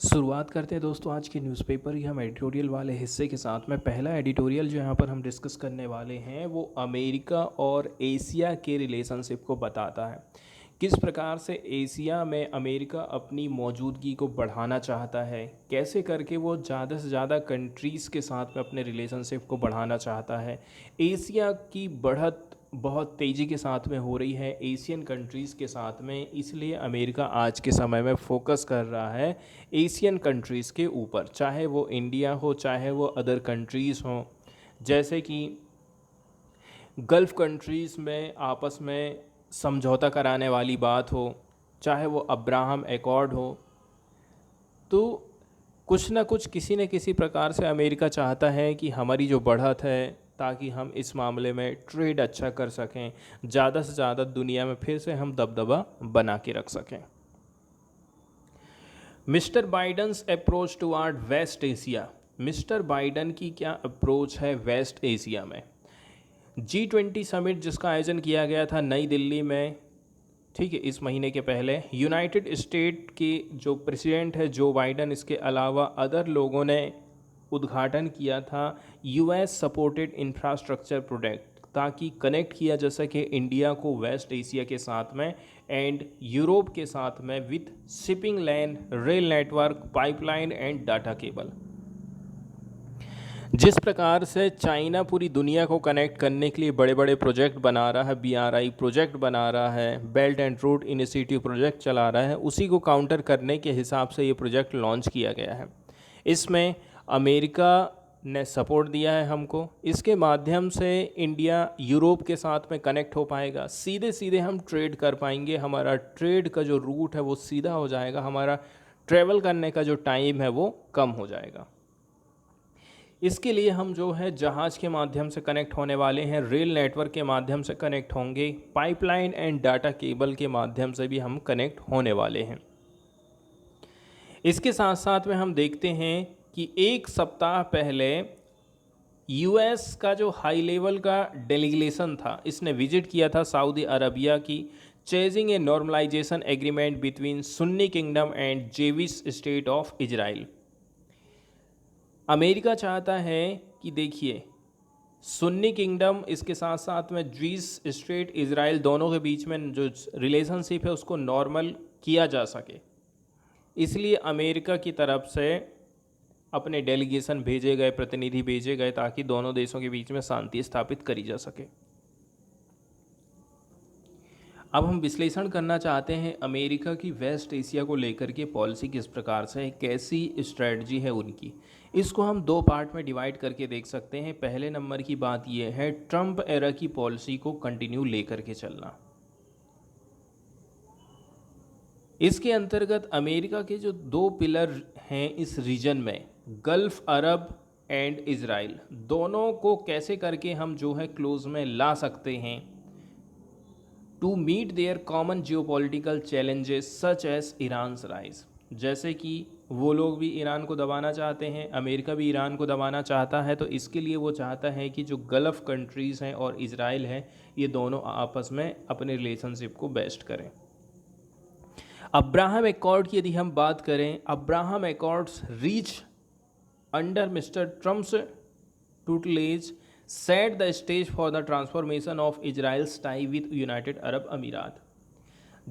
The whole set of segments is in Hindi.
शुरुआत करते हैं दोस्तों आज के न्यूज़पेपर की हम एडिटोरियल वाले हिस्से के साथ में। पहला एडिटोरियल जो यहाँ पर हम डिस्कस करने वाले हैं वो अमेरिका और एशिया के रिलेशनशिप को बताता है। किस प्रकार से एशिया में अमेरिका अपनी मौजूदगी को बढ़ाना चाहता है, कैसे करके वो ज़्यादा से ज़्यादा कंट्रीज़ के साथ में अपने रिलेशनशिप को बढ़ाना चाहता है। एशिया की बढ़त बहुत तेज़ी के साथ में हो रही है एशियन कंट्रीज़ के साथ में, इसलिए अमेरिका आज के समय में फोकस कर रहा है एशियन कंट्रीज़ के ऊपर, चाहे वो इंडिया हो चाहे वो अदर कंट्रीज़ हों। जैसे कि गल्फ़ कंट्रीज़ में आपस में समझौता कराने वाली बात हो, चाहे वो अब्राहम एकॉर्ड हो, तो कुछ ना कुछ किसी न किसी प्रकार से अमेरिका चाहता है कि हमारी जो बढ़त है, ताकि हम इस मामले में ट्रेड अच्छा कर सकें, ज़्यादा से ज़्यादा दुनिया में फिर से हम दबदबा बना के रख सकें। Mister Biden's approach toward West Asia. Mister Biden की क्या अप्रोच है वेस्ट एशिया में। G20 समिट जिसका आयोजन किया गया था नई दिल्ली में, ठीक है, इस महीने के पहले, यूनाइटेड स्टेट के जो प्रेसिडेंट है जो बाइडन, इसके अलावा अदर लोगों ने उद्घाटन किया था US सपोर्टेड इंफ्रास्ट्रक्चर प्रोजेक्ट, ताकि कनेक्ट किया जा सके इंडिया को वेस्ट एशिया के साथ में एंड यूरोप के साथ में with shipping line, rail network, pipeline and data cable. जिस प्रकार से चाइना पूरी दुनिया को कनेक्ट करने के लिए बड़े बड़े प्रोजेक्ट बना रहा है, BRI प्रोजेक्ट बना रहा है, belt and road initiative project चला रहा है, उसी को काउंटर करने के हिसाब से ये प्रोजेक्ट लॉन्च किया गया है। इसमें अमेरिका ने सपोर्ट दिया है हमको, इसके माध्यम से इंडिया यूरोप के साथ में कनेक्ट हो पाएगा, सीधे सीधे हम ट्रेड कर पाएंगे, हमारा ट्रेड का जो रूट है वो सीधा हो जाएगा, हमारा ट्रैवल करने का जो टाइम है वो कम हो जाएगा। इसके लिए हम जो है जहाज़ के माध्यम से कनेक्ट होने वाले हैं, रेल नेटवर्क के माध्यम से कनेक्ट होंगे, पाइपलाइन एंड डाटा केबल के माध्यम से भी हम कनेक्ट होने वाले हैं। इसके साथ साथ में हम देखते हैं कि एक सप्ताह पहले US का जो हाई लेवल का डेलीगेशन था, इसने विजिट किया था सऊदी अरबिया की, chasing a normalisation agreement between Sunni kingdom and Jewish state of Israel. America चाहता है कि देखिए सुन्नी किंगडम, इसके साथ साथ में ज्यूइश स्टेट इज़राइल, दोनों के बीच में जो रिलेशनशिप है उसको नॉर्मल किया जा सके। इसलिए अमेरिका की तरफ से अपने डेलीगेशन भेजे गए, प्रतिनिधि भेजे गए, ताकि दोनों देशों के बीच में शांति स्थापित करी जा सके। अब हम विश्लेषण करना चाहते हैं अमेरिका की वेस्ट एशिया को लेकर के पॉलिसी किस प्रकार से है, कैसी स्ट्रेटजी है उनकी। इसको हम दो पार्ट में डिवाइड करके देख सकते हैं। पहले नंबर की बात यह है ट्रंप एरा की पॉलिसी को कंटिन्यू लेकर के चलना। इसके अंतर्गत अमेरिका के जो दो पिलर हैं इस रीजन में, गल्फ अरब एंड इज़राइल, दोनों को कैसे करके हम जो है क्लोज में ला सकते हैं to meet their common geopolitical challenges such as Iran's rise. जैसे कि वो लोग भी ईरान को दबाना चाहते हैं, अमेरिका भी ईरान को दबाना चाहता है, तो इसके लिए वो चाहता है कि जो गल्फ़ कंट्रीज़ हैं और इज़राइल है, ये दोनों आपस में अपने रिलेशनशिप को बेस्ट करें। अब्राहम एकॉर्ड की यदि हम बात करें, Abraham Accords reach under Mister Trump's tutelage set the stage for the transformation of Israel's tie with United Arab Emirates।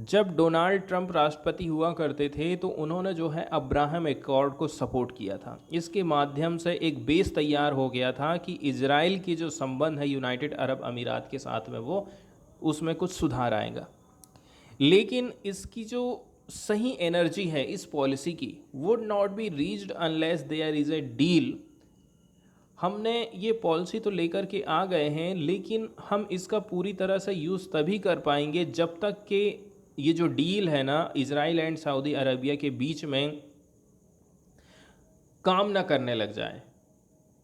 जब डोनाल्ड ट्रंप राष्ट्रपति हुआ करते थे तो उन्होंने जो है अब्राहम एकॉर्ड को सपोर्ट किया था। इसके माध्यम से एक बेस तैयार हो गया था कि इजराइल की जो संबंध है यूनाइटेड अरब अमीरात के साथ में, वो उसमें कुछ सुधार आएगा। लेकिन इसकी जो सही एनर्जी है इस पॉलिसी की, would not be reached unless there is a deal. हमने ये पॉलिसी तो लेकर के आ गए हैं, लेकिन हम इसका पूरी तरह से यूज़ तभी कर पाएंगे जब तक कि ये जो डील है ना इज़राइल एंड सऊदी अरबिया के बीच में काम ना करने लग जाए।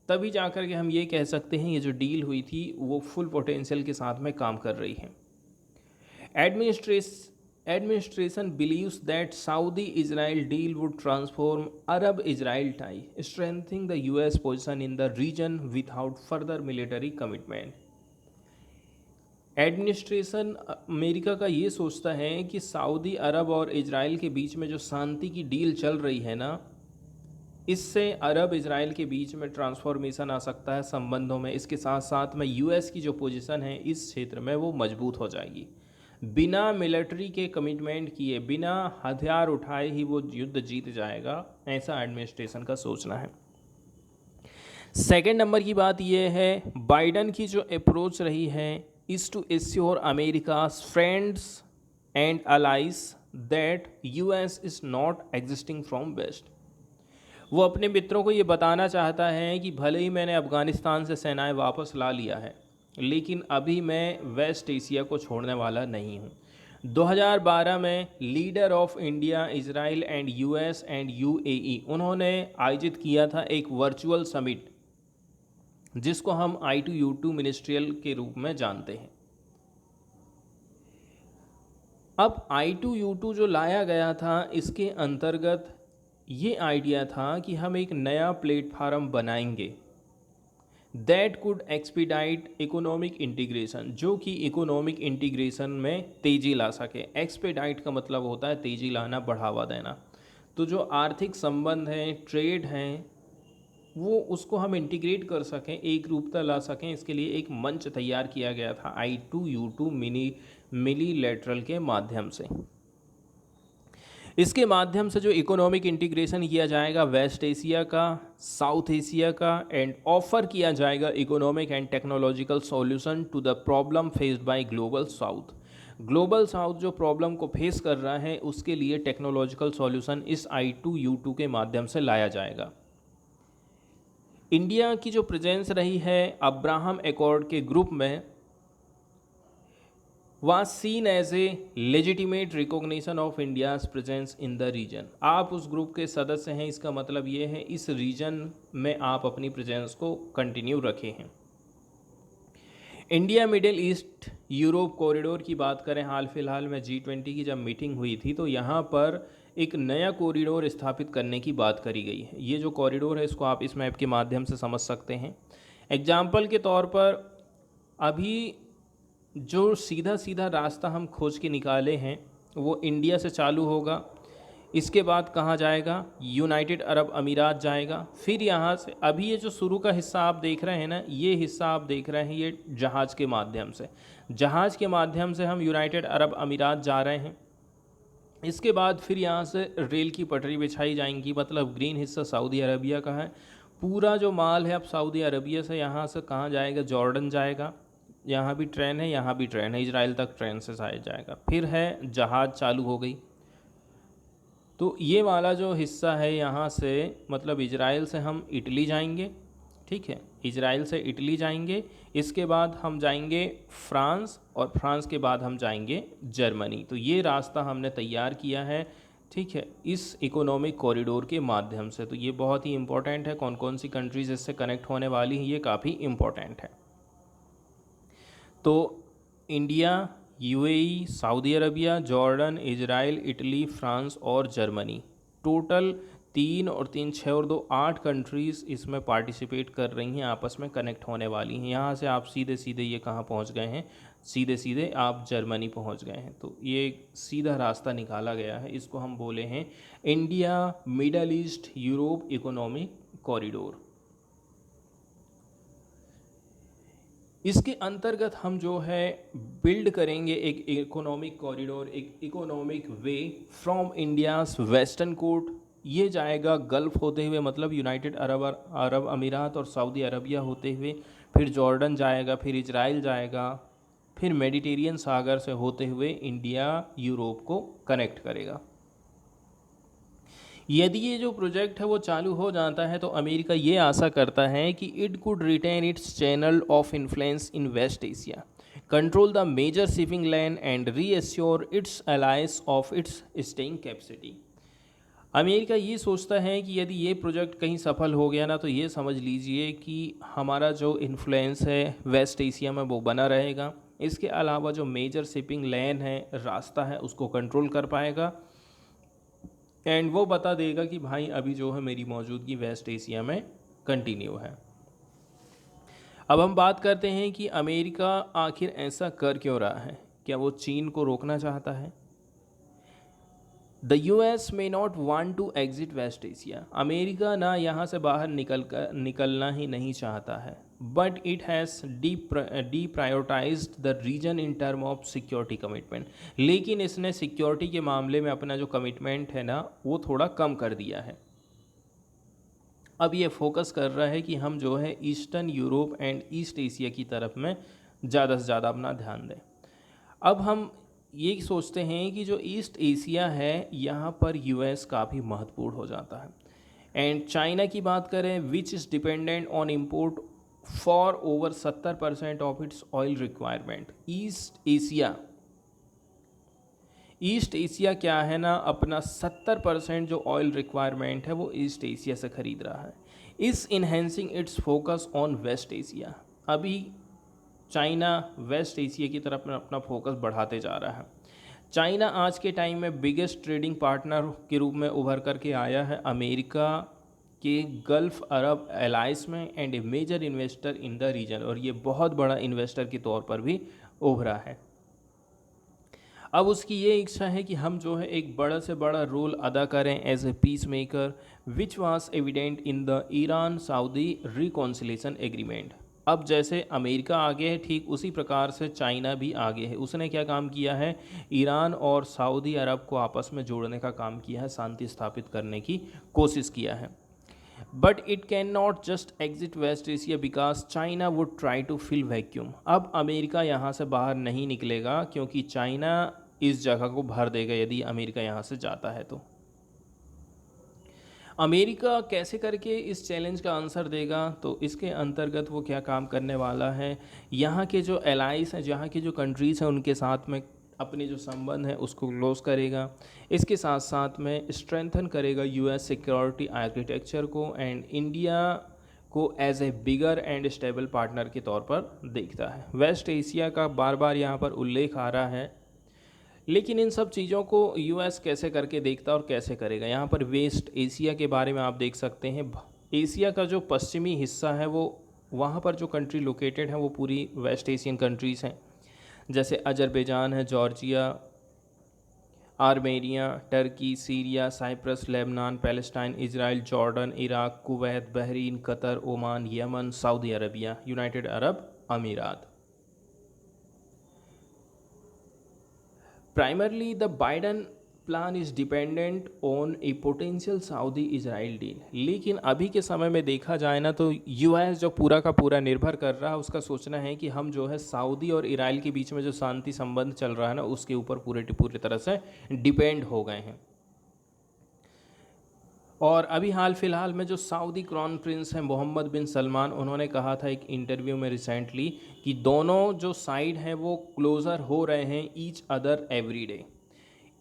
तभी जाकर के हम ये कह सकते हैं ये जो डील हुई थी वो फुल पोटेंशियल के साथ में काम कर रही है। Administration believes that Saudi-Israel deal would transform Arab-Israel tie, strengthening the US position in the region without further military commitment। Administration America का ये सोचता है कि सऊदी अरब और इजराइल के बीच में जो शांति की डील चल रही है ना, इससे अरब इजराइल के बीच में ट्रांसफॉर्मेशन आ सकता है संबंधों में। इसके साथ साथ में यूएस की जो पोजीशन है इस क्षेत्र में वो मजबूत हो जाएगी। बिना मिलिट्री के कमिटमेंट किए, बिना हथियार उठाए ही वो युद्ध जीत जाएगा, ऐसा एडमिनिस्ट्रेशन का सोचना है। सेकेंड नंबर की बात यह है, बाइडन की जो अप्रोच रही है is to assure America's friends and allies that US is not existing from west. वो अपने मित्रों को ये बताना चाहता है कि भले ही मैंने अफ़गानिस्तान से सेनाएं वापस ला लिया है, लेकिन अभी मैं वेस्ट एशिया को छोड़ने वाला नहीं हूँ। 2012 में leader of India, Israel and US and UAE उन्होंने आयोजित किया था एक वर्चुअल समिट, जिसको हम I2U2 मिनिस्ट्रियल के रूप में जानते हैं। अब I2U2 जो लाया गया था, इसके अंतर्गत ये आइडिया था कि हम एक नया प्लेटफार्म बनाएंगे that could expedite economic integration, जो कि इकोनॉमिक इंटीग्रेशन में तेज़ी ला सके। एक्सपीडाइट का मतलब होता है तेज़ी लाना, बढ़ावा देना। तो जो आर्थिक संबंध हैं, ट्रेड हैं, वो उसको हम इंटीग्रेट कर सकें, एक रूपता ला सकें, इसके लिए एक मंच तैयार किया गया था I2U2 मिलीलैटरल के माध्यम से। इसके माध्यम से जो इकोनॉमिक इंटीग्रेशन किया जाएगा वेस्ट एशिया का, साउथ एशिया का, एंड ऑफर किया जाएगा economic and technological solution to the problem faced by Global South. Global South जो प्रॉब्लम को फेस कर रहा है उसके लिए टेक्नोलॉजिकल सॉल्यूशन इस I2U2 के माध्यम से लाया जाएगा। इंडिया की जो प्रेजेंस रही है अब्राहम एकॉर्ड के ग्रुप में was seen as a legitimate recognition of India's presence in the region। आप उस ग्रुप के सदस्य हैं, इसका मतलब ये है इस रीजन में आप अपनी प्रेजेंस को कंटिन्यू रखे हैं। India middle east Europe corridor की बात करें, हाल फिलहाल में G20 की जब मीटिंग हुई थी तो यहाँ पर एक नया कॉरिडोर स्थापित करने की बात करी गई है। ये जो कॉरिडोर है इसको आप इस मैप के माध्यम से समझ सकते हैं। एग्जाम्पल के तौर पर अभी जो सीधा सीधा रास्ता हम खोज के निकाले हैं वो इंडिया से चालू होगा, इसके बाद कहाँ जाएगा, यूनाइटेड अरब अमीरात जाएगा, फिर यहाँ से अभी ये जो शुरू का हिस्सा आप देख रहे हैं ना, ये हिस्सा आप देख रहे हैं ये जहाज़ के माध्यम से, जहाज़ के माध्यम से हम यूनाइटेड अरब अमीरात जा रहे हैं। इसके बाद फिर यहाँ से रेल की पटरी बिछाई जाएंगी, मतलब ग्रीन हिस्सा सऊदी अरबिया का है। पूरा जो माल है अब सऊदी अरबिया से यहाँ से कहाँ जाएगा, जॉर्डन जाएगा, यहाँ भी ट्रेन है, यहाँ भी ट्रेन है, इजराइल तक ट्रेन से शायद जाएगा। फिर है जहाज़ चालू हो गई। तो ये वाला जो हिस्सा है यहाँ से मतलब इजराइल से हम इटली जाएंगे, ठीक है, इजराइल से इटली जाएंगे, इसके बाद हम जाएंगे फ्रांस और फ्रांस के बाद हम जाएंगे जर्मनी। तो ये रास्ता हमने तैयार किया है, ठीक है, इस इकोनॉमिक कॉरिडोर के माध्यम से। तो ये बहुत ही इम्पोर्टेंट है, कौन कौन सी कंट्रीज़ इससे कनेक्ट होने वाली हैं ये काफ़ी इम्पोर्टेंट है। तो India, UAE, Saudi Arabia, Jordan, Israel, Italy, France और जर्मनी, टोटल 3 और 3 6 और 2 8 कंट्रीज़ इसमें पार्टिसिपेट कर रही हैं, आपस में कनेक्ट होने वाली हैं। यहाँ से आप सीधे सीधे ये कहाँ पहुँच गए हैं, सीधे सीधे आप जर्मनी पहुँच गए हैं। तो ये सीधा रास्ता निकाला गया है, इसको हम बोले हैं India Middle East Europe Economic Corridor. इसके अंतर्गत हम जो है बिल्ड करेंगे एक इकोनॉमिक कॉरिडोर, एक economic way from India's western coast, ये जाएगा गल्फ़ होते हुए, मतलब यूनाइटेड अरब अमीरात और सऊदी अरबिया होते हुए, फिर जॉर्डन जाएगा, फिर इजराइल जाएगा, फिर मेडिटेरियन सागर से होते हुए इंडिया यूरोप को कनेक्ट करेगा। यदि ये जो प्रोजेक्ट है वो चालू हो जाता है तो अमेरिका ये आशा करता है कि it could retain its channel of influence in West Asia, control the major shipping line and reassure its allies of its staying capacity. America ये सोचता है कि यदि ये प्रोजेक्ट कहीं सफल हो गया ना तो ये समझ लीजिए कि हमारा जो इन्फ्लुएंस है वेस्ट एशिया में वो बना रहेगा। इसके अलावा जो मेजर शिपिंग लाइन है, रास्ता है, उसको कंट्रोल कर पाएगा एंड वो बता देगा कि भाई अभी जो है मेरी मौजूदगी वेस्ट एशिया में कंटिन्यू है। अब हम बात करते हैं कि अमेरिका आखिर ऐसा कर क्यों रहा है, क्या वो चीन को रोकना चाहता है? The US may not want to exit West Asia, America ना यहाँ से बाहर निकलना ही नहीं चाहता है, but it has deprioritised the region in term of security commitment, लेकिन इसने सिक्योरिटी के मामले में अपना जो कमिटमेंट है ना वो थोड़ा कम कर दिया है। अब ये फोकस कर रहा है कि हम जो है eastern Europe and east Asia की तरफ में ज़्यादा से ज़्यादा अपना ध्यान दें। अब हम ये सोचते हैं कि जो ईस्ट एशिया है यहाँ पर यूएस काफ़ी महत्वपूर्ण हो जाता है। एंड चाइना की बात करें which is dependent on import for over 70% of its oil requirement. East Asia क्या है ना, अपना 70% जो ऑयल रिक्वायरमेंट है वो ईस्ट एशिया से ख़रीद रहा है। Is enhancing its focus on West Asia, अभी चाइना वेस्ट एशिया की तरफ में अपना फोकस बढ़ाते जा रहा है। चाइना आज के टाइम में बिगेस्ट ट्रेडिंग पार्टनर के रूप में उभर करके आया है अमेरिका के गल्फ अरब एलाइंस में and a major investor in the region, और ये बहुत बड़ा इन्वेस्टर के तौर पर भी उभरा है। अब उसकी ये इच्छा है कि हम जो है एक बड़ा से बड़ा रोल अदा करें as a peacemaker, which was evident in the Iran Saudi reconciliation agreement. अब जैसे अमेरिका आगे है ठीक उसी प्रकार से चाइना भी आगे है। उसने क्या काम किया है, ईरान और सऊदी अरब को आपस में जोड़ने का काम किया है, शांति स्थापित करने की कोशिश किया है। But it can not just exit West Asia because China would try to fill vacuum. अब अमेरिका यहाँ से बाहर नहीं निकलेगा क्योंकि चाइना इस जगह को भर देगा यदि अमेरिका यहाँ से जाता है तो। अमेरिका कैसे करके इस चैलेंज का आंसर देगा, तो इसके अंतर्गत वो क्या काम करने वाला है, यहाँ के जो एलाइज हैं, जहाँ की जो कंट्रीज़ हैं उनके साथ में अपने जो संबंध है उसको क्लोज करेगा। इसके साथ साथ में स्ट्रेंथन करेगा यूएस सिक्योरिटी आर्किटेक्चर को, एंड इंडिया को as a bigger and stable partner के तौर पर देखता है। वेस्ट एशिया का बार बार यहाँ पर उल्लेख आ रहा है, लेकिन इन सब चीज़ों को यूएस कैसे करके देखता है और कैसे करेगा। यहाँ पर वेस्ट एशिया के बारे में आप देख सकते हैं, एशिया का जो पश्चिमी हिस्सा है वो वहाँ पर जो कंट्री लोकेटेड है वो पूरी वेस्ट एशियन कंट्रीज़ हैं, जैसे अजरबैजान है, Georgia, Armenia, Turkey, Syria, Cyprus, Lebanon, Palestine, Israel, Jordan, Iraq, Kuwait, Bahrain, Qatar, Oman, Yemen, Saudi Arabia, United Arab Emirates. Primarily, the Biden plan is dependent on a potential Saudi Israel deal. लेकिन अभी के समय में देखा जाए ना तो यूएस जो पूरा का पूरा निर्भर कर रहा है, उसका सोचना है कि हम जो है सऊदी और इजराइल के बीच में जो शांति संबंध चल रहा है ना उसके ऊपर पूरी तरह से डिपेंड हो गए हैं। और अभी हाल फिलहाल में जो सऊदी क्राउन प्रिंस हैं मोहम्मद बिन सलमान, उन्होंने कहा था एक इंटरव्यू में रिसेंटली कि दोनों जो साइड हैं वो क्लोज़र हो रहे हैं each other every day.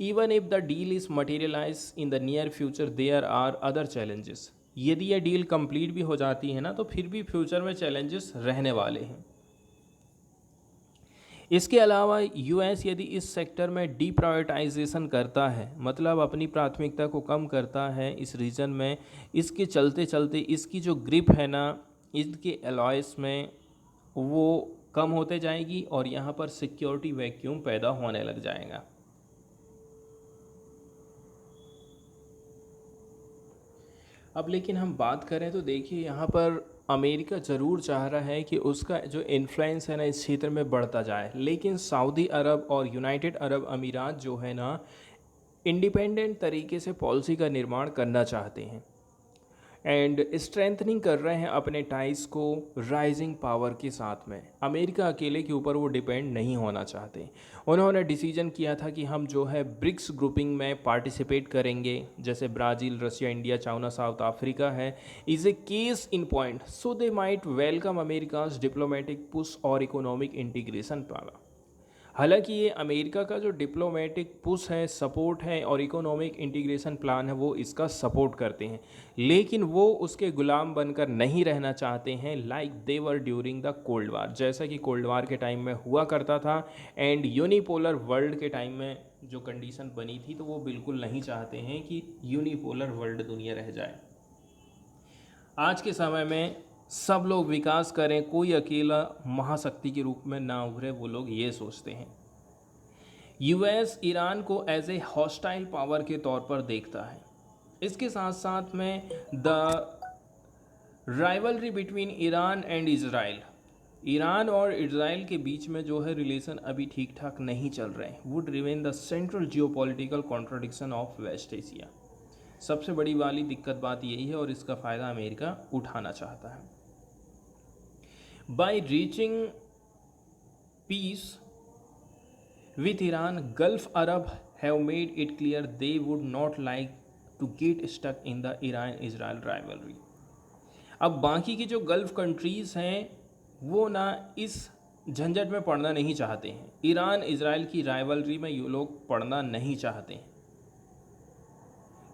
Even if the deal is materialise in the near future there are other challenges. यदि यह डील कंप्लीट भी हो जाती है ना तो फिर भी फ्यूचर में चैलेंजेस रहने वाले हैं। इसके अलावा यूएस यदि इस सेक्टर में डीप्रायोरिटाइजेशन करता है, मतलब अपनी प्राथमिकता को कम करता है इस रीजन में, इसके चलते चलते इसकी जो ग्रिप है ना इसके एलॉयस में वो कम होते जाएगी और यहाँ पर सिक्योरिटी वैक्यूम पैदा होने लग जाएगा। अब लेकिन हम बात करें तो देखिए यहाँ पर अमेरिका ज़रूर चाह रहा है कि उसका जो इन्फ्लुएंस है ना इस क्षेत्र में बढ़ता जाए, लेकिन सऊदी अरब और यूनाइटेड अरब अमीरात जो है ना इंडिपेंडेंट तरीके से पॉलिसी का निर्माण करना चाहते हैं एंड स्ट्रेंथनिंग कर रहे हैं अपने टाइज को राइजिंग पावर के साथ में। अमेरिका अकेले के ऊपर वो डिपेंड नहीं होना चाहते। उन्होंने डिसीजन किया था कि हम जो है ब्रिक्स ग्रुपिंग में पार्टिसिपेट करेंगे, जैसे Brazil, Russia, India, China, South Africa है, is a case in point, so they might welcome America's diplomatic push और इकोनॉमिक इंटीग्रेशन प्लान। हालांकि ये अमेरिका का जो डिप्लोमेटिक पुश है, सपोर्ट है और इकोनॉमिक इंटीग्रेशन प्लान है वो इसका सपोर्ट करते हैं, लेकिन वो उसके गुलाम बनकर नहीं रहना चाहते हैं like they were during the cold war, जैसा कि कोल्ड वार के टाइम में हुआ करता था। एंड यूनिपोलर वर्ल्ड के टाइम में जो कंडीशन बनी थी तो वो बिल्कुल नहीं चाहते हैं कि यूनिपोलर वर्ल्ड दुनिया रह जाए। आज के समय में सब लोग विकास करें, कोई अकेला महाशक्ति के रूप में ना उभरे, वो लोग ये सोचते हैं। यूएस ईरान को एज ए हॉस्टाइल पावर के तौर पर देखता है। इसके साथ साथ में the rivalry between Iran and Israel, Iran और इज़राइल के बीच में जो है रिलेशन अभी ठीक ठाक नहीं चल रहे हैं, would remain the central geopolitical contradiction of West Asia. सबसे बड़ी वाली दिक्कत बात यही है और इसका फ़ायदा अमेरिका उठाना चाहता है। By reaching peace with Iran, Gulf Arab have made it clear they would not like to get stuck in the Iran Israel rivalry. अब बाकी की जो गल्फ़ कंट्रीज़ हैं वो ना इस झंझट में पड़ना नहीं चाहते हैं, ईरान इज़राइल की राइवलरी में ये लोग पड़ना नहीं चाहते हैं,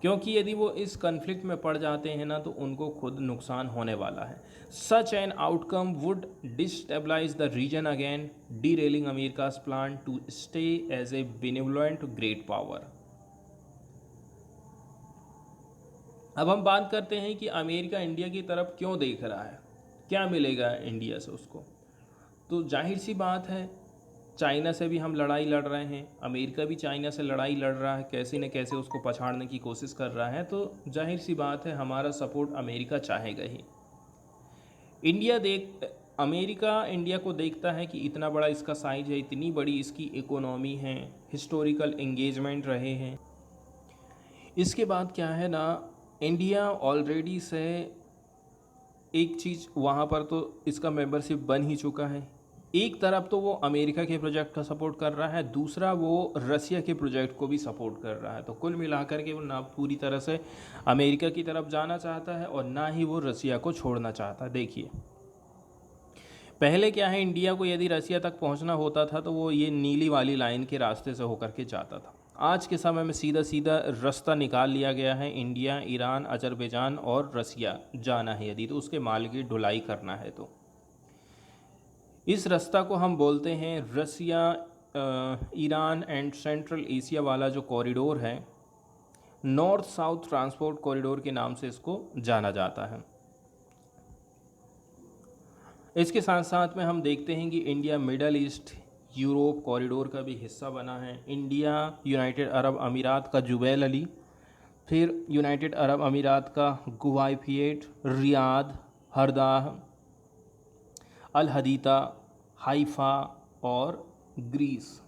क्योंकि यदि वो इस कन्फ्लिक्ट में पड़ जाते हैं ना तो उनको खुद नुकसान होने वाला है। Such an outcome would destabilise the region again, derailing America's plan to stay as a benevolent great power. अब हम बात करते हैं कि अमेरिका इंडिया की तरफ क्यों देख रहा है, क्या मिलेगा इंडिया से उसको। तो जाहिर सी बात है, चाइना से भी हम लड़ाई लड़ रहे हैं, अमेरिका भी चाइना से लड़ाई लड़ रहा है, कैसे न कैसे उसको पछाड़ने की कोशिश कर रहा है, तो जाहिर सी बात है हमारा सपोर्ट अमेरिका चाहेगा ही। अमेरिका इंडिया को देखता है कि इतना बड़ा इसका साइज है, इतनी बड़ी इसकी इकोनॉमी है, हिस्टोरिकल एंगेजमेंट रहे हैं। इसके बाद क्या है ना, इंडिया ऑलरेडी से एक चीज़ वहाँ पर तो इसका मेंबरशिप बन ही चुका है। एक तरफ तो वो अमेरिका के प्रोजेक्ट का सपोर्ट कर रहा है, दूसरा वो रसिया के प्रोजेक्ट को भी सपोर्ट कर रहा है। तो कुल मिलाकर के वो ना पूरी तरह से अमेरिका की तरफ जाना चाहता है और ना ही वो रसिया को छोड़ना चाहता। देखिए पहले क्या है, इंडिया को यदि रसिया तक पहुंचना होता था तो वो ये नीली वाली लाइन के रास्ते से होकर के जाता था। आज के समय में सीधा सीधा रास्ता निकाल लिया गया है, इंडिया, ईरान, अजरबैजान और रसिया जाना है यदि तो उसके माल की ढुलाई करना है तो इस रास्ता को हम बोलते हैं रसिया, ईरान एंड सेंट्रल एशिया वाला जो कॉरिडोर है, नॉर्थ साउथ ट्रांसपोर्ट कॉरिडोर के नाम से इसको जाना जाता है। इसके साथ साथ में हम देखते हैं कि India Middle East Europe corridor का भी हिस्सा बना है। इंडिया यूनाइटेड अरब अमीरात का जुबैल अली, फिर यूनाइटेड अरब अमीरात का गुवाइफिएट, रियाद, हरदाह, अल हदीता, हाइफा और ग्रीस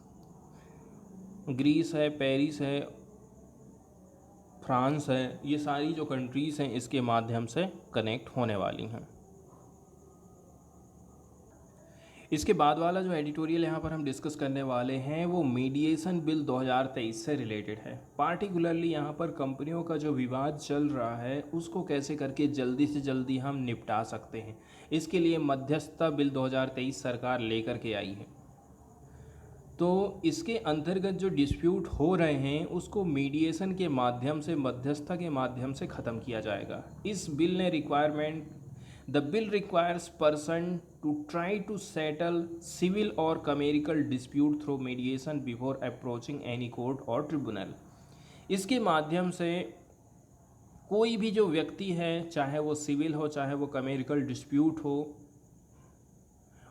है, पेरिस है, फ्रांस है, ये सारी जो कंट्रीज़ हैं इसके माध्यम से कनेक्ट होने वाली हैं। इसके बाद वाला जो एडिटोरियल यहाँ पर हम डिस्कस करने वाले हैं वो मीडिएशन बिल 2023 से रिलेटेड है। पार्टिकुलरली यहाँ पर कंपनियों का जो विवाद चल रहा है उसको कैसे करके जल्दी से जल्दी हम निपटा सकते हैं, इसके लिए मध्यस्थता बिल 2023 सरकार लेकर के आई है। तो इसके अंतर्गत जो डिस्प्यूट हो रहे हैं उसको मीडिएशन के माध्यम से, मध्यस्थता के माध्यम से ख़त्म किया जाएगा। इस बिल ने The bill requires person to try to settle civil or commercial dispute through mediation before approaching any court or tribunal। इसके माध्यम से कोई भी जो व्यक्ति है, चाहे वो सिविल हो चाहे वो कमेरिकल डिस्प्यूट हो,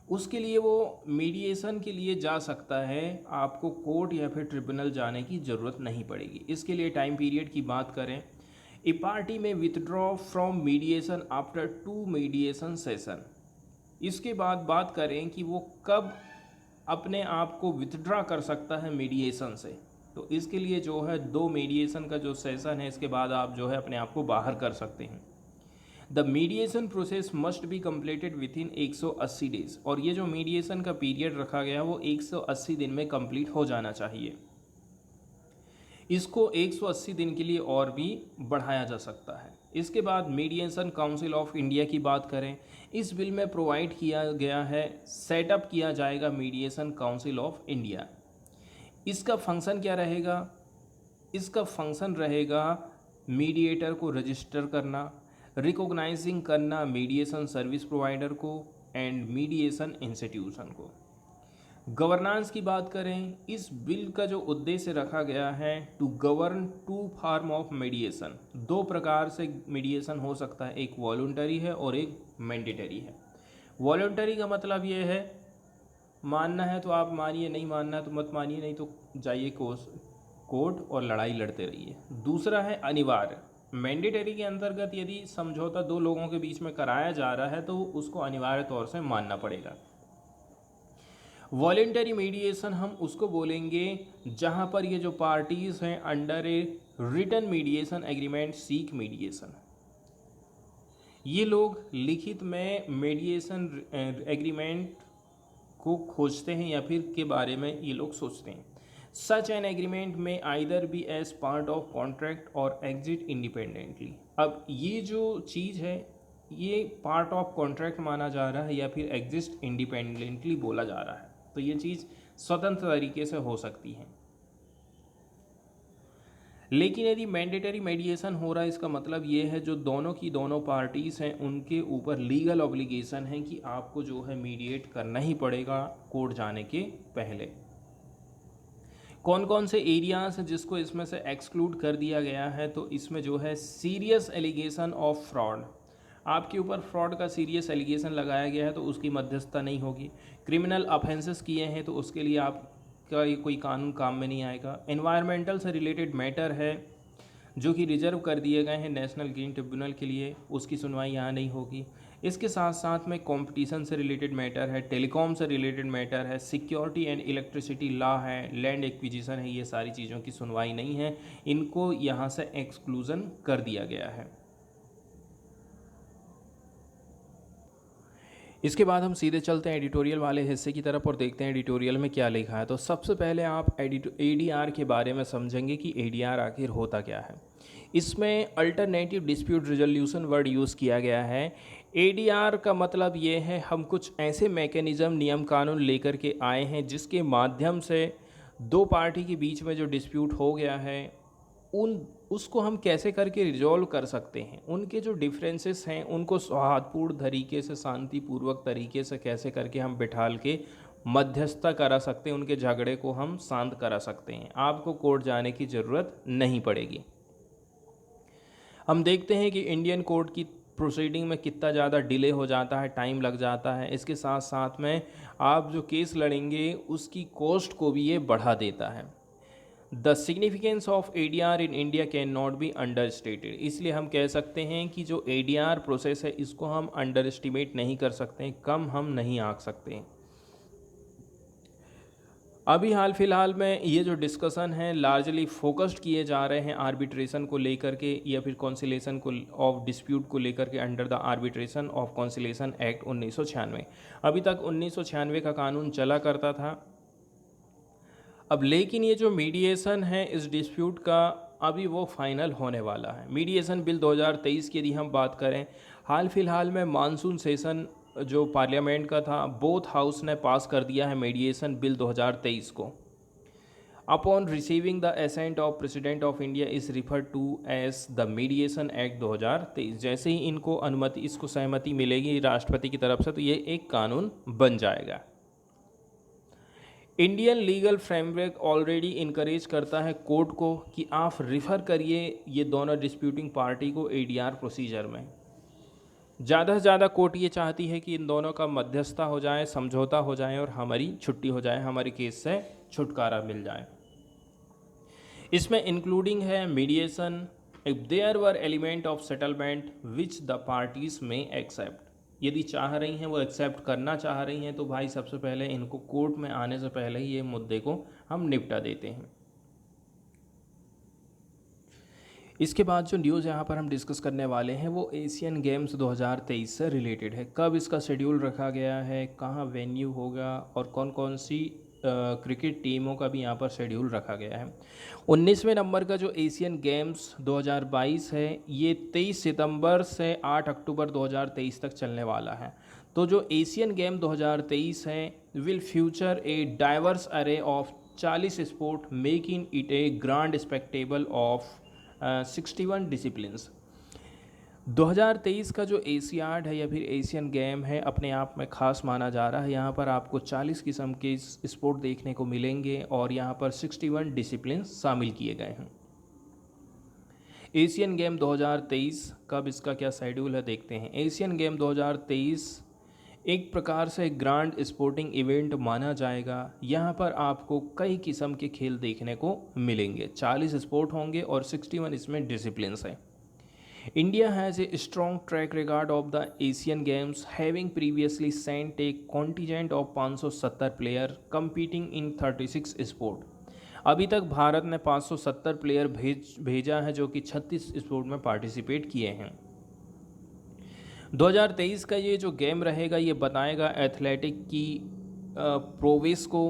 उसके लिए वो मीडिएशन के लिए जा सकता है। आपको कोर्ट या फिर ट्रिब्यूनल जाने की ज़रूरत नहीं पड़ेगी। इसके लिए टाइम पीरियड की बात करें, ए पार्टी में withdraw from mediation after 2 mediation session. इसके बाद बात करें कि वो कब अपने आप को विथड्रॉ कर सकता है मीडिएशन से, तो इसके लिए जो है 2 मीडिएशन का जो सेशन है इसके बाद आप जो है अपने आप को बाहर कर सकते हैं। The mediation process must be completed with in 180 days, और ये जो मीडिएशन का पीरियड रखा गया वो 180 दिन में कंप्लीट हो जाना चाहिए। इसको 180 दिन के लिए और भी बढ़ाया जा सकता है। इसके बाद मीडिएशन काउंसिल ऑफ इंडिया की बात करें, इस बिल में प्रोवाइड किया गया है, सेटअप किया जाएगा मीडिएशन काउंसिल ऑफ इंडिया। इसका फंक्शन क्या रहेगा? इसका फंक्शन रहेगा मीडिएटर को रजिस्टर करना, रिकॉग्नाइजिंग करना मीडिएशन सर्विस प्रोवाइडर को एंड मीडिएशन इंस्टीट्यूशन को। गवर्नेंस की बात करें, इस बिल का जो उद्देश्य रखा गया है to govern 2 form of mediation. 2 प्रकार से मीडिएशन हो सकता है, एक वॉलंटरी है और एक मैंडेटरी है। वॉलंटरी का मतलब ये है मानना है तो आप मानिए, नहीं मानना है तो मत मानिए, नहीं तो जाइए कोर्ट और लड़ाई लड़ते रहिए। दूसरा है अनिवार्य। मैंडेटरी के अंतर्गत यदि समझौता दो लोगों के बीच में कराया जा रहा है तो उसको अनिवार्य तौर से मानना पड़ेगा। वॉलेंटरी मीडिएशन हम उसको बोलेंगे जहां पर ये जो पार्टीज हैं under a written mediation agreement seek mediation, ये लोग लिखित में मीडिएशन एग्रीमेंट को खोजते हैं या फिर के बारे में ये लोग सोचते हैं। सच एन एग्रीमेंट में either be as part of contract or exit independently. अब ये जो चीज़ है ये पार्ट ऑफ कॉन्ट्रैक्ट माना जा रहा है या फिर एग्जिस्ट इंडिपेंडेंटली बोला जा रहा है, तो ये चीज़ स्वतंत्र तरीके से हो सकती है। लेकिन यदि मैंडेटरी मेडिएशन हो रहा है, इसका मतलब ये है जो दोनों की दोनों पार्टीज़ हैं उनके ऊपर लीगल ऑब्लिगेशन है कि आपको जो है मीडिएट करना ही पड़ेगा कोर्ट जाने के पहले। कौन कौन से एरियाज हैं जिसको इसमें से एक्सक्लूड कर दिया गया है, तो इसमें जो है सीरियस एलिगेशन ऑफ फ्रॉड, आपके ऊपर फ्रॉड का सीरियस एलिगेशन लगाया गया है तो उसकी मध्यस्थता नहीं होगी। क्रिमिनल ऑफेंसेस किए हैं तो उसके लिए आपका ये कोई कानून काम में नहीं आएगा। एनवायरमेंटल से रिलेटेड मैटर है जो कि रिजर्व कर दिए गए हैं नेशनल ग्रीन ट्रिब्यूनल के लिए, उसकी सुनवाई यहाँ नहीं होगी। इसके साथ साथ में कंपटीशन से रिलेटेड मैटर है, टेलीकॉम से रिलेटेड मैटर है, सिक्योरिटी एंड इलेक्ट्रिसिटी लॉ है, लैंड एक्विजिशन है, ये सारी चीज़ों की सुनवाई नहीं है, इनको यहाँ से एक्सक्लूज़न कर दिया गया है। इसके बाद हम सीधे चलते हैं एडिटोरियल वाले हिस्से की तरफ और देखते हैं एडिटोरियल में क्या लिखा है। तो सबसे पहले आप एडीआर के बारे में समझेंगे कि एडीआर आखिर होता क्या है। इसमें alternative dispute resolution word use किया गया है। एडीआर का मतलब ये है हम कुछ ऐसे मैकेनिज़्म नियम कानून लेकर के आए हैं जिसके माध्यम से दो पार्टी के बीच में जो डिस्प्यूट हो गया है उसको हम कैसे करके रिजॉल्व कर सकते हैं, उनके जो डिफरेंसेस हैं उनको सौहार्दपूर्ण तरीके से शांतिपूर्वक तरीके से कैसे करके हम बिठाल के मध्यस्थता करा सकते हैं, उनके झगड़े को हम शांत करा सकते हैं। आपको कोर्ट जाने की ज़रूरत नहीं पड़ेगी। हम देखते हैं कि इंडियन कोर्ट की प्रोसीडिंग में कितना ज़्यादा डिले हो जाता है, टाइम लग जाता है। इसके साथ साथ में आप जो केस लड़ेंगे उसकी कॉस्ट को भी ये बढ़ा देता है। The significance of ADR in India can not be under stated, इसलिए हम कह सकते हैं कि जो एडीआर प्रोसेस है इसको हम अंडर एस्टिमेट नहीं कर सकते, कम हम नहीं आंक सकते। अभी हाल फिलहाल में ये जो डिस्कशन है लार्जली फोकस्ड किए जा रहे हैं आर्बिट्रेशन को लेकर के या फिर कॉन्सिलेशन को ऑफ डिस्प्यूट को लेकर के under the arbitration of conciliation act 1996। अभी तक 1996 का कानून चला करता था। अब लेकिन ये जो मीडिएशन है इस डिस्प्यूट का अभी वो फाइनल होने वाला है। मीडिएशन बिल 2023 की यदि हम बात करें, हाल फिलहाल में मानसून सेशन जो पार्लियामेंट का था बोथ हाउस ने पास कर दिया है मीडिएशन बिल 2023 को। Upon receiving the assent of President of India is refer to as the Mediation Act 2023। जैसे ही इनको अनुमति, इसको सहमति मिलेगी राष्ट्रपति की तरफ से तो ये एक कानून बन जाएगा। Indian legal framework already encourage करता है कोर्ट को कि आप रिफ़र करिए ये दोनों डिस्प्यूटिंग पार्टी को एडीआर प्रोसीजर में। ज़्यादा से ज़्यादा कोर्ट ये चाहती है कि इन दोनों का मध्यस्थता हो जाए, समझौता हो जाए और हमारी छुट्टी हो जाए, हमारे केस से छुटकारा मिल जाए। इसमें इंक्लूडिंग है mediation if there were element of settlement which the parties may accept, यदि चाह रही हैं वो एक्सेप्ट करना चाह रही हैं तो भाई सबसे पहले इनको कोर्ट में आने से पहले ही ये मुद्दे को हम निपटा देते हैं। इसके बाद जो न्यूज़ यहाँ पर हम डिस्कस करने वाले हैं वो एशियन गेम्स 2023 से रिलेटेड है। कब इसका शेड्यूल रखा गया है, कहाँ वेन्यू होगा और कौन कौन सी क्रिकेट टीमों का भी यहाँ पर शेड्यूल रखा गया है। 19वें नंबर का जो एशियन गेम्स 2022 है ये 23 सितंबर से 8 अक्टूबर 2023 तक चलने वाला है। तो जो एशियन गेम 2023 है will feature a diverse array of 40 sport making it a grand spectacle of 61 disciplines. 2023 का जो एशियाड है या फिर एशियन गेम है अपने आप में ख़ास माना जा रहा है। यहाँ पर आपको 40 किस्म के स्पोर्ट देखने को मिलेंगे और यहाँ पर 61 डिसिप्लिन शामिल किए गए हैं। एशियन गेम 2023 कब इसका क्या शेड्यूल है देखते हैं। एशियन गेम 2023 एक प्रकार से ग्रांड स्पोर्टिंग इवेंट माना जाएगा। यहाँ पर आपको कई किस्म के खेल देखने को मिलेंगे। 40 स्पोर्ट होंगे और 61 इसमें डिसिप्लिन्स हैं। India has a strong track record of the Asian Games, having previously sent a contingent of 570 player competing in 36 sport. अभी तक भारत ने 570 प्लेयर भेजा है जो कि 36 स्पोर्ट में पार्टिसिपेट किए हैं। 2023 का ये जो गेम रहेगा ये बताएगा एथलेटिक की प्रोवेस को,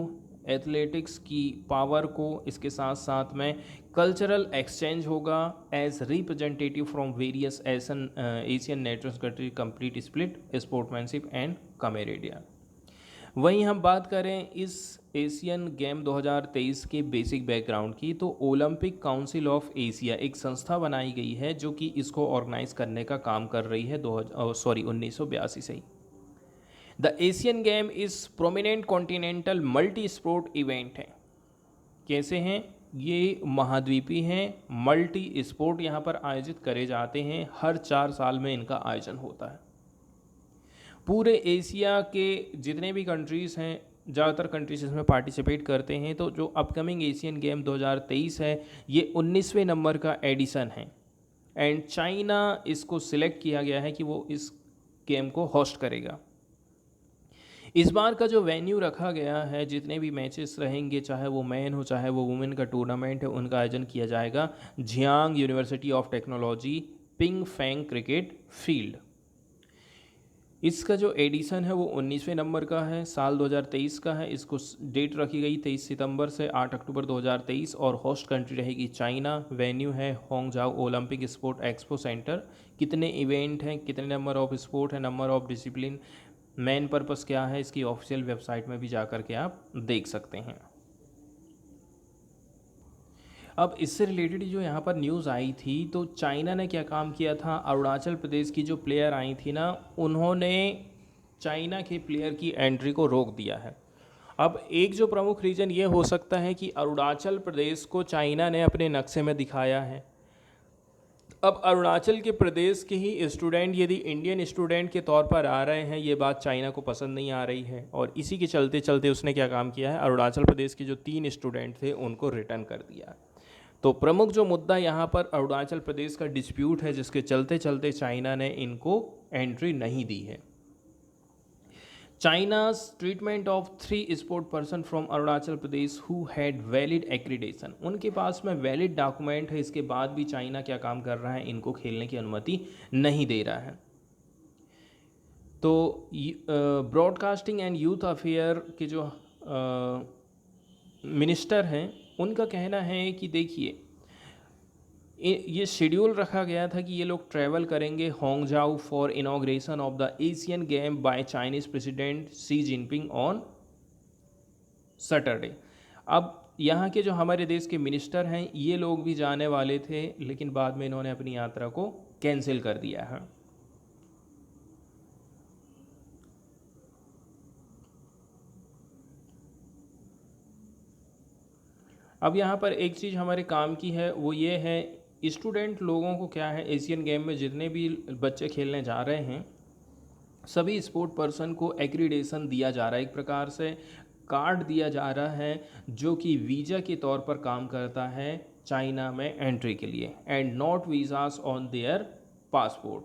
एथलेटिक्स की पावर को, इसके साथ साथ में कल्चरल एक्सचेंज होगा as representative from various Asian nations country complete split sportsmanship and camaraderie. वहीं हम बात करें इस एशियन गेम 2023 के बेसिक बैकग्राउंड की, तो ओलंपिक काउंसिल ऑफ एशिया एक संस्था बनाई गई है जो कि इसको ऑर्गेनाइज करने का काम कर रही है 1982 से ही। द एशियन गेम इस prominent continental multi sport event है। कैसे हैं ये? महाद्वीपी हैं, मल्टी स्पोर्ट यहाँ पर आयोजित करे जाते हैं। हर 4 साल में इनका आयोजन होता है। पूरे एशिया के जितने भी कंट्रीज़ हैं, ज़्यादातर कंट्रीज इसमें पार्टिसिपेट करते हैं। तो जो अपकमिंग एशियन गेम 2023 है ये 19वें नंबर का एडिशन है एंड चाइना इसको सिलेक्ट किया गया है कि वो इस गेम को होस्ट करेगा। इस बार का जो वेन्यू रखा गया है, जितने भी मैचेस रहेंगे, चाहे वो मैन हो चाहे वो वुमेन का टूर्नामेंट है, उनका आयोजन किया जाएगा Zhejiang University of Technology Pingfeng cricket field. इसका जो एडिशन है वो 19वें नंबर का है, साल 2023 का है। इसको डेट रखी गई 23 सितंबर से 8 अक्टूबर 2023 और होस्ट कंट्री रहेगी चाइना। वेन्यू है होंगजाओ ओलंपिक स्पोर्ट एक्सपो सेंटर। कितने इवेंट हैं, कितने नंबर ऑफ स्पोर्ट है, number of discipline, main purpose क्या है, इसकी ऑफिशियल वेबसाइट में भी जा कर के आप देख सकते हैं। अब इससे रिलेटेड जो यहाँ पर न्यूज़ आई थी, तो चाइना ने क्या काम किया था, अरुणाचल प्रदेश की जो प्लेयर आई थी ना, उन्होंने चाइना के प्लेयर की एंट्री को रोक दिया है। अब एक जो प्रमुख रीज़न ये हो सकता है कि अरुणाचल प्रदेश को चाइना ने अपने नक्शे में दिखाया है। अब अरुणाचल के प्रदेश के ही स्टूडेंट यदि इंडियन स्टूडेंट के तौर पर आ रहे हैं, ये बात चाइना को पसंद नहीं आ रही है और इसी के चलते चलते उसने क्या काम किया है, अरुणाचल प्रदेश के जो 3 स्टूडेंट थे उनको रिटर्न कर दिया। तो प्रमुख जो मुद्दा यहाँ पर अरुणाचल प्रदेश का डिस्प्यूट है, जिसके चलते चलते चाइना ने इनको एंट्री नहीं दी है। चाइना's treatment of 3 sport person from Arunachal Pradesh who had valid accreditation. उनके पास में वैलिड डॉक्यूमेंट है, इसके बाद भी चाइना क्या काम कर रहा है, इनको खेलने की अनुमति नहीं दे रहा है। तो ब्रॉडकास्टिंग एंड यूथ अफेयर के जो मिनिस्टर हैं, उनका कहना है कि देखिए ये शेड्यूल रखा गया था कि ये लोग ट्रैवल करेंगे Hangzhou for inauguration of the Asian game by Chinese President Xi Jinping on Saturday. अब यहाँ के जो हमारे देश के मिनिस्टर हैं, ये लोग भी जाने वाले थे, लेकिन बाद में इन्होंने अपनी यात्रा को कैंसिल कर दिया है। अब यहाँ पर एक चीज़ हमारे काम की है, वो ये है, स्टूडेंट लोगों को क्या है, एशियन गेम में जितने भी बच्चे खेलने जा रहे हैं, सभी स्पोर्ट पर्सन को एक्रीडेशन दिया जा रहा है। एक प्रकार से कार्ड दिया जा रहा है जो कि वीज़ा के तौर पर काम करता है चाइना में एंट्री के लिए, and not visas on their passport.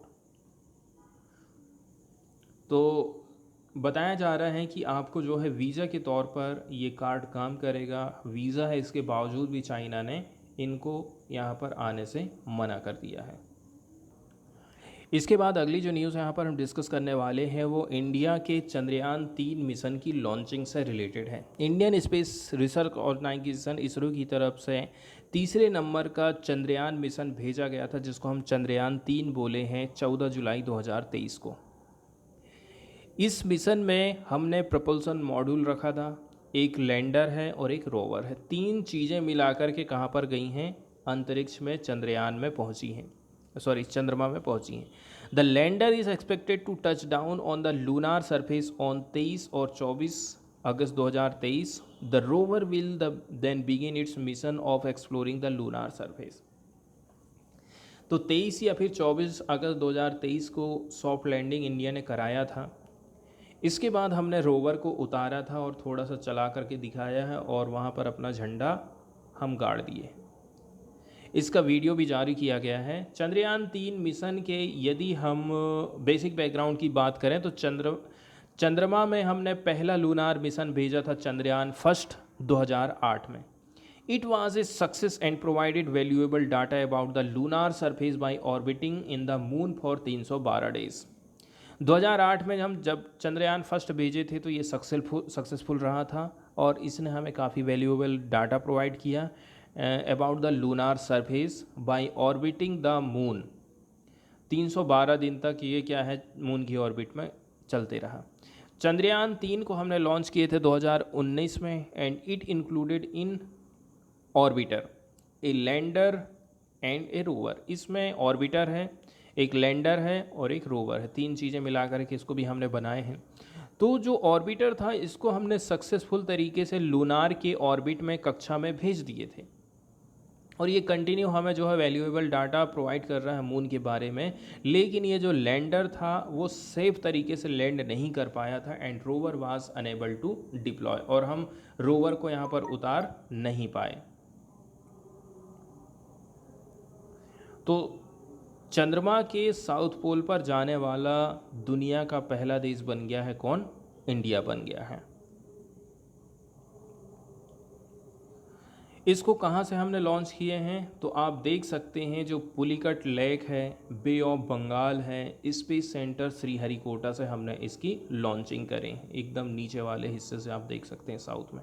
तो बताया जा रहा है कि आपको जो है वीज़ा के तौर पर ये कार्ड काम करेगा। वीज़ा है, इसके बावजूद भी चाइना ने इनको यहाँ पर आने से मना कर दिया है। इसके बाद अगली जो न्यूज़ यहाँ पर हम डिस्कस करने वाले हैं वो इंडिया के चंद्रयान 3 मिशन की लॉन्चिंग से रिलेटेड है। Indian Space Research Organisation ISRO की तरफ से 3रे नंबर का चंद्रयान मिशन भेजा गया था, जिसको हम चंद्रयान 3 बोले हैं, 14 जुलाई 2023 को। इस मिशन में हमने प्रपल्सन मॉड्यूल रखा था, एक लैंडर है और एक रोवर है। 3 चीज़ें मिलाकर के कहाँ पर गई हैं, अंतरिक्ष में चंद्रयान में पहुँची हैं, चंद्रमा में पहुँची हैं। The lander is expected to touch down on the lunar surface on 23 और 24 August 2023। The rover will then begin its mission of exploring the lunar surface. तो 23 या फिर 24 अगस्त 2023 को सॉफ्ट लैंडिंग इंडिया ने कराया था। इसके बाद हमने रोवर को उतारा था और थोड़ा सा चला करके दिखाया है और वहाँ पर अपना झंडा हम गाड़ दिए। इसका वीडियो भी जारी किया गया है। चंद्रयान-3 मिशन के यदि हम बेसिक बैकग्राउंड की बात करें तो चंद्रमा में हमने पहला लूनार मिशन भेजा था चंद्रयान फर्स्ट 2008 में। It was a success and provided valuable data about the lunar surface by orbiting in the moon for 312 days. 2008 में हम जब चंद्रयान फर्स्ट भेजे थे तो ये सक्सेसफुल रहा था और इसने हमें काफ़ी वैल्यूएबल डाटा प्रोवाइड किया about the lunar surface by orbiting the moon. 312 दिन तक ये क्या है, मून की ऑर्बिट में चलते रहा। चंद्रयान-3 को हमने लॉन्च किए थे 2019 में and it included in orbiter A lander and A rover. इसमें ऑर्बिटर है, एक लैंडर है और एक रोवर है, 3 चीज़ें मिला करके इसको भी हमने बनाए हैं। तो जो ऑर्बिटर था इसको हमने सक्सेसफुल तरीके से लूनार के ऑर्बिट में कक्षा में भेज दिए थे और ये कंटिन्यू हमें जो है वैल्यूएबल डाटा प्रोवाइड कर रहा है मून के बारे में। लेकिन ये जो लैंडर था वो सेफ तरीके से लैंड नहीं कर पाया था and rover was unable to deploy, और हम रोवर को यहाँ पर उतार नहीं पाए। तो चंद्रमा के साउथ पोल पर जाने वाला दुनिया का पहला देश बन गया है कौन? इंडिया बन गया है। इसको कहाँ से हमने लॉन्च किए हैं तो आप देख सकते हैं, जो पुलिकट लेक है, बे ऑफ बंगाल है, स्पेस सेंटर श्रीहरिकोटा से हमने इसकी लॉन्चिंग करें। एकदम नीचे वाले हिस्से से आप देख सकते हैं साउथ में।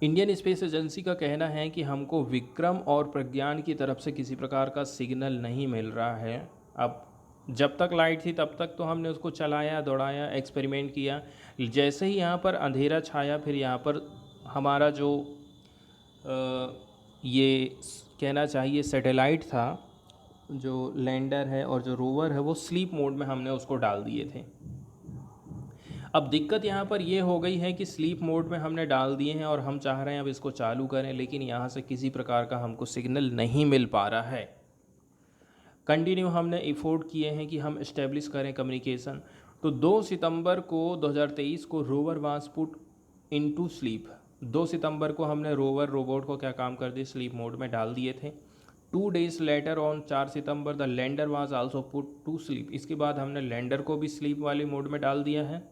इंडियन स्पेस एजेंसी का कहना है कि हमको विक्रम और प्रज्ञान की तरफ से किसी प्रकार का सिग्नल नहीं मिल रहा है। अब जब तक लाइट थी तब तक तो हमने उसको चलाया, दौड़ाया, एक्सपेरिमेंट किया। जैसे ही यहाँ पर अंधेरा छाया, फिर यहाँ पर हमारा जो ये कहना चाहिए सैटेलाइट था, जो लैंडर है और जो रोवर है, वो स्लीप मोड में हमने उसको डाल दिए थे। अब दिक्कत यहाँ पर ये हो गई है कि स्लीप मोड में हमने डाल दिए हैं और हम चाह रहे हैं अब इसको चालू करें, लेकिन यहाँ से किसी प्रकार का हमको सिग्नल नहीं मिल पा रहा है। कंटिन्यू हमने एफोर्ट किए हैं कि हम इस्टेब्लिश करें कम्युनिकेशन। तो 2 सितंबर को 2023 को rover was put into sleep. 2 सितंबर को हमने रोवर रोबोट को क्या काम कर दिया, स्लीप मोड में डाल दिए थे। 2 days later on 4 September the lander was also put to sleep. इसके बाद हमने लैंडर को भी स्लीप वाली मोड में डाल दिया है।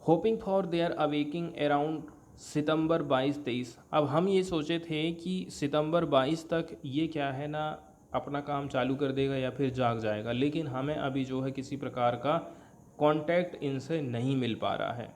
Hoping for their awakening around सितंबर 22-23। अब हम ये सोचे थे कि सितंबर 22 तक ये क्या है ना अपना काम चालू कर देगा या फिर जाग जाएगा, लेकिन हमें अभी जो है किसी प्रकार का कांटेक्ट इनसे नहीं मिल पा रहा है।